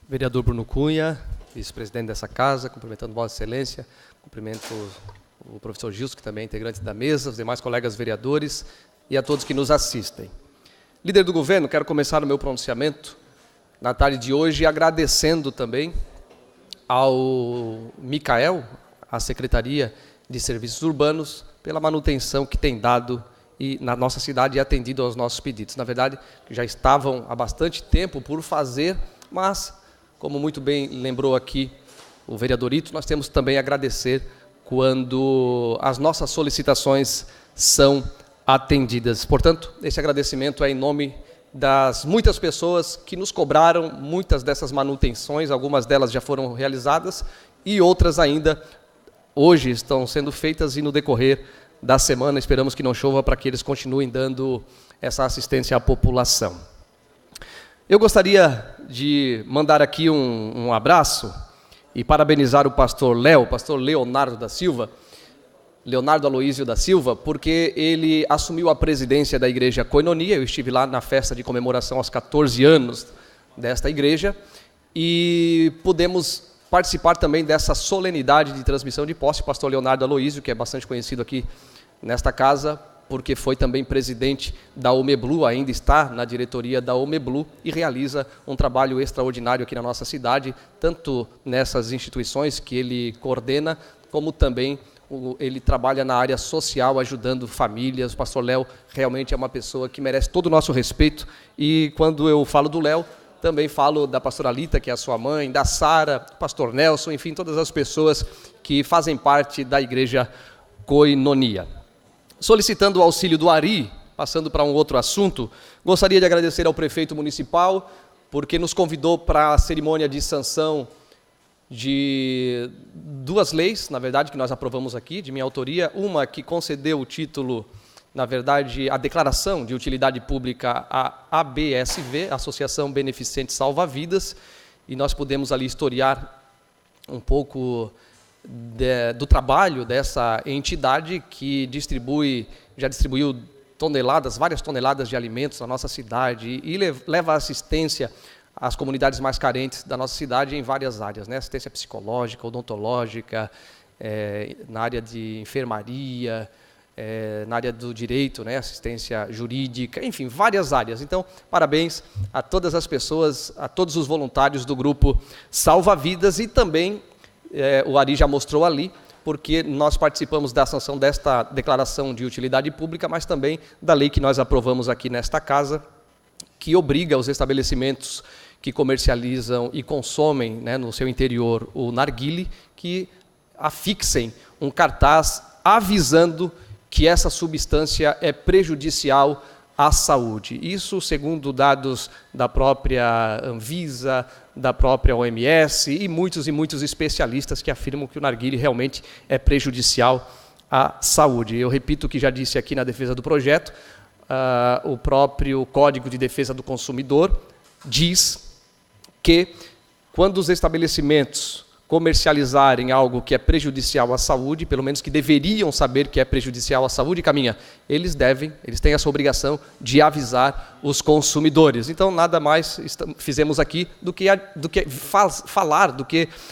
Vereador Bruno Cunha, vice-presidente dessa casa, cumprimentando Vossa Excelência, cumprimento o professor Gilson, que também é integrante da mesa, os demais colegas vereadores e a todos que nos assistem. Líder do governo, quero começar o meu pronunciamento na tarde de hoje agradecendo também ao Micael, à Secretaria de Serviços Urbanos, pela manutenção que tem dado na nossa cidade e atendido aos nossos pedidos. Na verdade, já estavam há bastante tempo por fazer, mas, como muito bem lembrou aqui o vereador Ito, nós temos também a agradecer quando as nossas solicitações são atendidas. Portanto, esse agradecimento é em nome das muitas pessoas que nos cobraram muitas dessas manutenções, algumas delas já foram realizadas e outras ainda hoje estão sendo feitas e no decorrer da semana esperamos que não chova para que eles continuem dando essa assistência à população. Eu gostaria de mandar aqui um abraço e parabenizar o pastor Leonardo da Silva, Leonardo Aloísio da Silva, porque ele assumiu a presidência da Igreja Koinonia. Eu estive lá na festa de comemoração aos 14 anos desta igreja e pudemos participar também dessa solenidade de transmissão de posse. O pastor Leonardo Aloísio, que é bastante conhecido aqui nesta casa, porque foi também presidente da OMEBLU, ainda está na diretoria da OMEBLU e realiza um trabalho extraordinário aqui na nossa cidade, tanto nessas instituições que ele coordena, como também ele trabalha na área social, ajudando famílias. O pastor Léo realmente é uma pessoa que merece todo o nosso respeito. E quando eu falo do Léo, também falo da pastora Lita, que é a sua mãe, da Sara, pastor Nelson, enfim, todas as pessoas que fazem parte da Igreja Koinonia. Solicitando o auxílio do Ari, passando para um outro assunto, gostaria de agradecer ao prefeito municipal, porque nos convidou para a cerimônia de sanção de duas leis, na verdade, que nós aprovamos aqui, de minha autoria. Uma que concedeu o título, na verdade, a declaração de utilidade pública à ABSV, Associação Beneficente Salva Vidas, e nós pudemos ali historiar um pouco do trabalho dessa entidade que já distribuiu várias toneladas de alimentos na nossa cidade e leva assistência às comunidades mais carentes da nossa cidade em várias áreas, né? Assistência psicológica, odontológica, na área de enfermaria, na área do direito, né? Assistência jurídica, enfim, várias áreas. Então, parabéns a todas as pessoas, a todos os voluntários do grupo Salva Vidas e também o Ari já mostrou ali, porque nós participamos da sanção desta declaração de utilidade pública, mas também da lei que nós aprovamos aqui nesta casa, que obriga os estabelecimentos que comercializam e consomem, né, no seu interior o narguile, que afixem um cartaz avisando que essa substância é prejudicial à saúde. Isso segundo dados da própria Anvisa, da própria OMS e muitos especialistas que afirmam que o narguile realmente é prejudicial à saúde. Eu repito o que já disse aqui na defesa do projeto, o próprio Código de Defesa do Consumidor diz que quando os estabelecimentos comercializarem algo que é prejudicial à saúde, pelo menos que deveriam saber que é prejudicial à saúde, eles têm essa obrigação de avisar os consumidores. Então, nada mais fizemos aqui do que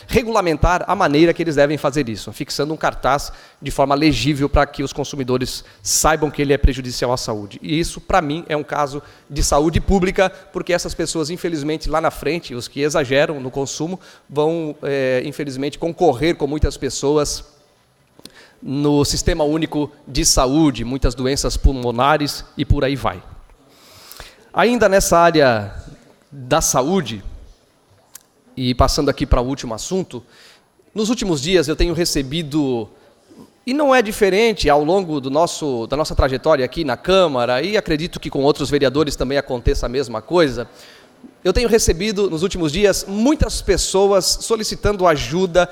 regulamentar a maneira que eles devem fazer isso, fixando um cartaz de forma legível para que os consumidores saibam que ele é prejudicial à saúde. E isso, para mim, é um caso de saúde pública, porque essas pessoas, infelizmente, lá na frente, os que exageram no consumo, vão infelizmente, concorrer com muitas pessoas no Sistema Único de Saúde, muitas doenças pulmonares e por aí vai. Ainda nessa área da saúde, e passando aqui para o último assunto, nos últimos dias eu tenho recebido, e não é diferente ao longo da nossa trajetória aqui na Câmara, e acredito que com outros vereadores também aconteça a mesma coisa, eu tenho recebido, nos últimos dias, muitas pessoas solicitando ajuda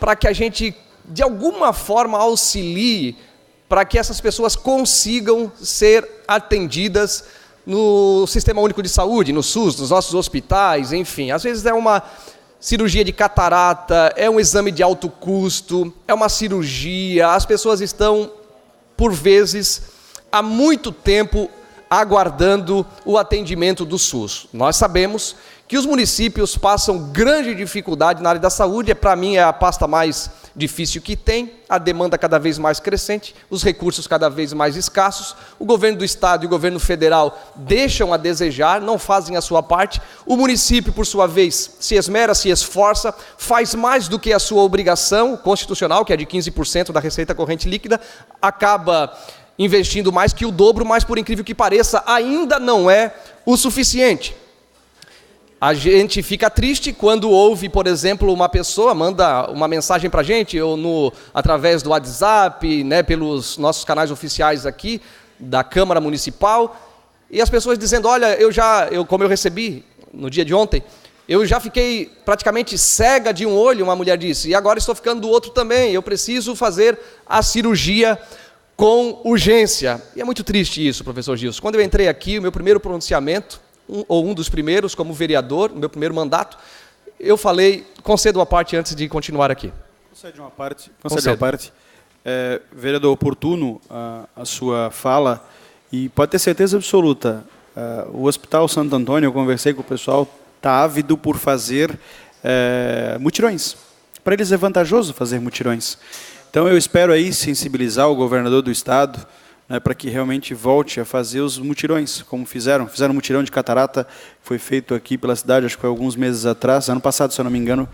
para que a gente, de alguma forma, auxilie para que essas pessoas consigam ser atendidas no Sistema Único de Saúde, no SUS, nos nossos hospitais, enfim. Às vezes é uma cirurgia de catarata, é um exame de alto custo, é uma cirurgia. As pessoas estão, por vezes, há muito tempo aguardando o atendimento do SUS. Nós sabemos que os municípios passam grande dificuldade na área da saúde, para mim é a pasta mais difícil que tem, a demanda cada vez mais crescente, os recursos cada vez mais escassos, o governo do estado e o governo federal deixam a desejar, não fazem a sua parte, o município, por sua vez, se esmera, se esforça, faz mais do que a sua obrigação constitucional, que é de 15% da receita corrente líquida, acaba investindo mais que o dobro, mas por incrível que pareça, ainda não é o suficiente. A gente fica triste quando ouve, por exemplo, uma pessoa manda uma mensagem para a gente, ou através do WhatsApp, né, pelos nossos canais oficiais aqui, da Câmara Municipal, e as pessoas dizendo, olha, como eu recebi no dia de ontem, eu já fiquei praticamente cega de um olho, uma mulher disse, e agora estou ficando do outro também, eu preciso fazer a cirurgia com urgência. E é muito triste isso, professor Gilson. Quando eu entrei aqui, o meu primeiro pronunciamento, um dos primeiros, como vereador, no meu primeiro mandato, eu falei, concedo uma parte antes de continuar aqui. Concede uma parte. Vereador, oportuno a sua fala, e pode ter certeza absoluta, o Hospital Santo Antônio, eu conversei com o pessoal, está ávido por fazer mutirões. Para eles é vantajoso fazer mutirões. Então eu espero aí sensibilizar o governador do estado, né, para que realmente volte a fazer os mutirões, como fizeram um mutirão de catarata, foi feito aqui pela cidade, acho que foi alguns meses atrás, ano passado, se eu não me engano,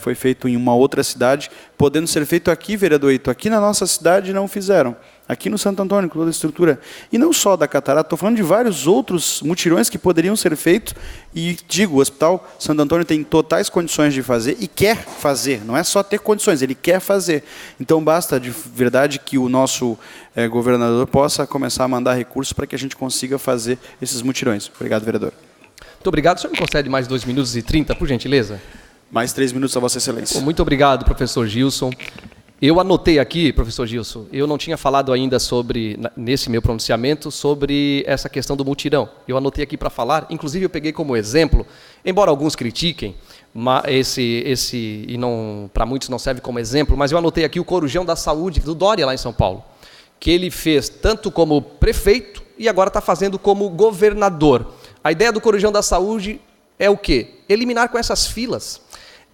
foi feito em uma outra cidade, podendo ser feito aqui, vereador Ito, aqui na nossa cidade não fizeram, aqui no Santo Antônio, com toda a estrutura, e não só da catarata, estou falando de vários outros mutirões que poderiam ser feitos, e digo, o Hospital Santo Antônio tem totais condições de fazer, e quer fazer, não é só ter condições, ele quer fazer, então basta de verdade que o nosso governador possa começar a mandar recursos para que a gente consiga fazer esses mutirões. Obrigado, vereador. Muito obrigado. O senhor me concede mais 2 minutos e 30, por gentileza? Mais 3 minutos a Vossa Excelência. Muito obrigado, professor Gilson. Eu anotei aqui, professor Gilson, eu não tinha falado ainda nesse meu pronunciamento, sobre essa questão do mutirão. Eu anotei aqui para falar, inclusive eu peguei como exemplo, embora alguns critiquem, e para muitos não serve como exemplo, mas eu anotei aqui o Corujão da Saúde do Dória, lá em São Paulo, que ele fez tanto como prefeito e agora está fazendo como governador. A ideia do Corujão da Saúde é o quê? Eliminar com essas filas.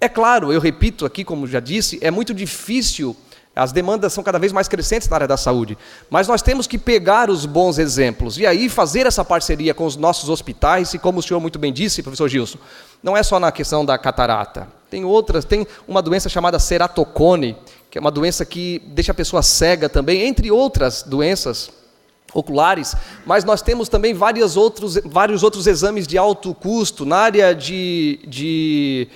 É claro, eu repito aqui, como já disse, é muito difícil, as demandas são cada vez mais crescentes na área da saúde, mas nós temos que pegar os bons exemplos e aí fazer essa parceria com os nossos hospitais, e como o senhor muito bem disse, professor Gilson, não é só na questão da catarata, tem uma doença chamada ceratocone, que é uma doença que deixa a pessoa cega também, entre outras doenças oculares, mas nós temos também vários outros exames de alto custo na área de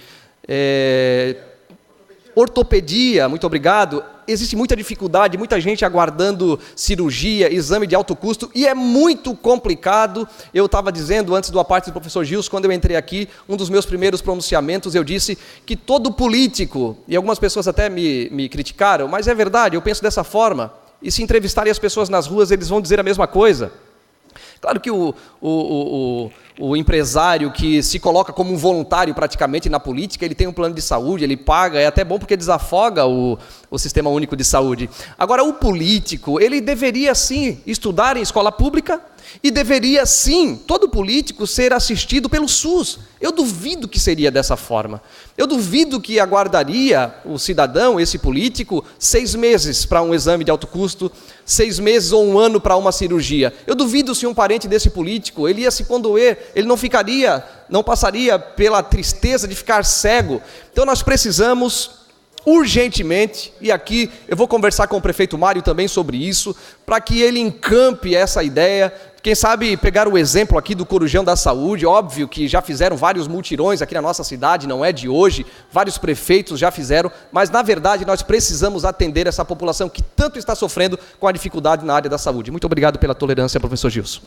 ortopedia, muito obrigado. Existe muita dificuldade, muita gente aguardando cirurgia, exame de alto custo, e é muito complicado. Eu estava dizendo antes do aparte do professor Gilson, quando eu entrei aqui, um dos meus primeiros pronunciamentos, eu disse que todo político, e algumas pessoas até me criticaram, mas é verdade, eu penso dessa forma, e se entrevistarem as pessoas nas ruas, eles vão dizer a mesma coisa. Claro que o empresário que se coloca como um voluntário praticamente na política, ele tem um plano de saúde, ele paga, é até bom porque desafoga o Sistema Único de Saúde. Agora, o político, ele deveria sim estudar em escola pública e deveria sim, todo político, ser assistido pelo SUS. Eu duvido que seria dessa forma. Eu duvido que aguardaria o cidadão, esse político, 6 meses para um exame de alto custo, 6 meses ou 1 ano para uma cirurgia. Eu duvido se um parente desse político, ele ia se condoer, ele não passaria pela tristeza de ficar cego. Então nós precisamos urgentemente, e aqui eu vou conversar com o prefeito Mário também sobre isso, para que ele encampe essa ideia, quem sabe pegar o exemplo aqui do Corujão da Saúde, óbvio que já fizeram vários mutirões aqui na nossa cidade, não é de hoje, vários prefeitos já fizeram, mas na verdade nós precisamos atender essa população que tanto está sofrendo com a dificuldade na área da saúde. Muito obrigado pela tolerância, professor Gilson.